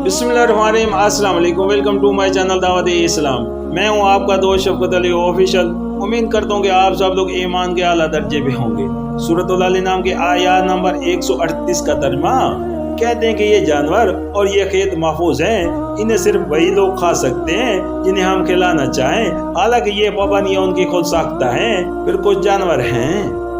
बिस्मिल्लाहिर्रहमानिर्रहीम, अस्सलाम वालेकुम, वेलकम टू माय चैनल दावत इस्लाम। मैं हूं आपका दोस्त शफकत अली ऑफिशियल। उम्मीद करता हूं कि आप सब लोग ईमान के आला दर्जे पे होंगे। सूरत अल नाम के आयत नंबर 138 का तर्जुमा कहते हैं कि ये जानवर और ये खेत महफूज हैं, इन्हें सिर्फ वही लोग खा सकते हैं जिन्हें हम खिलाना चाहें। हालांकि ये पाबंदियां उनकी खुद साख्ता हैं। फिर कुछ जानवर हैं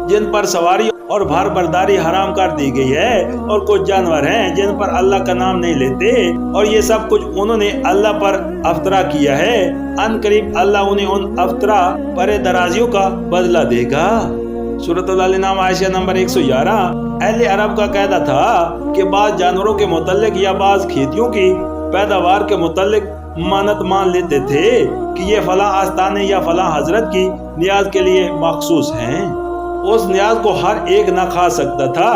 जिन पर सवारी और भार बर्दारी हराम कर दी गई है, और कुछ जानवर हैं जिन पर अल्लाह का नाम नहीं लेते, और ये सब कुछ उन्होंने अल्लाह पर अफ्तरा किया है। अनकरीब अल्लाह उन्हें उन अफ्तरा पर दराजियों का बदला देगा। सूरत अल-नाम आयशा नंबर 111। अहले अरब का कहना था कि बाज जानवरों के मुतल्लिक या बाज खेतियों की पैदावार के मुतल्लिक मानत मान लेते थे कि ये फला आस्ताने या फला हजरत की नियाज के लिए मखसूस हैं। उस नियाज को हर एक न खा सकता था,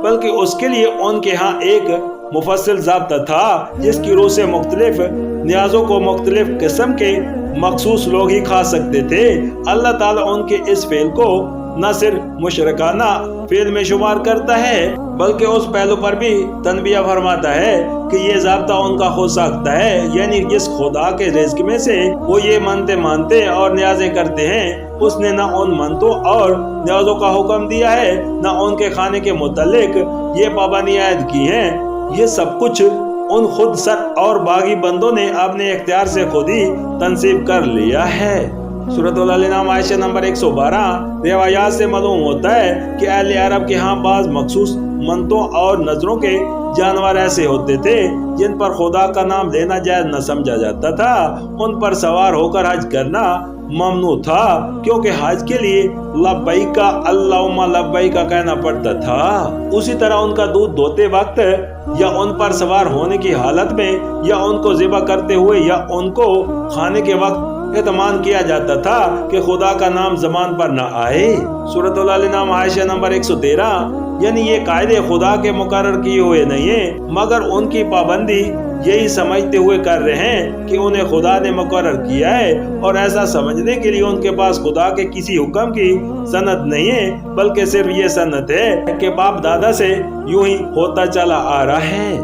बल्कि उसके लिए उनके यहाँ एक मुफस्सिल ज़ाब्ता था जिसकी रूह से मुख्तलिफ नियाजों को मुख्तलिफ किस्म के मखसूस लोग ही खा सकते थे। अल्लाह ताला उनके इस फेल को न सिर्फ मुशरकाना फेल में शुमार करता है, बल्कि उस पहलू पर भी तनबिया फरमाता है कि ये ज़ाब्ता उनका खुद साख्ता है, यानी जिस खुदा के रिज़्क़ में से वो ये मनते मानते और न्याज़ें करते हैं, उसने न उन मनतों और न्याज़ों का हुक्म दिया है, न उनके खाने के मुतल्लिक ये पाबंदियां आयद की हैं। ये सब कुछ उन खुद सर और बागी बंदों ने अपने इख्तियार से खुद ही तनसीब कर लिया है। सूरत अल-नाम आयशा नंबर 112। रिवायात से मालूम होता है कि अहले अरब के यहाँ बाज मखसूस मनतों और नजरों के जानवर ऐसे होते थे जिन पर खुदा का नाम लेना जायज न समझा जाता था। उन पर सवार होकर हज करना ममनू था, क्योंकि हज के लिए लब्बैका अल्लाहुम्मा लब्बैका कहना पड़ता था। उसी तरह उनका दूध दोते वक्त या उन पर सवार होने की हालत में या उनको ज़िबा करते हुए या उनको खाने के वक्त एतमान किया जाता था कि खुदा का नाम ज़बान पर न आए। सूरत अल-नाम आयशा नंबर 113। यानी ये कायदे खुदा के मुकर्रर किए हुए नहीं है, मगर उनकी पाबंदी यही समझते हुए कर रहे हैं कि उन्हें खुदा ने मुकर्रर किया है, और ऐसा समझने के लिए उनके पास खुदा के किसी हुक्म की सनद नहीं है, बल्कि सिर्फ ये सनद है कि बाप दादा से यूं ही होता चला आ रहा है।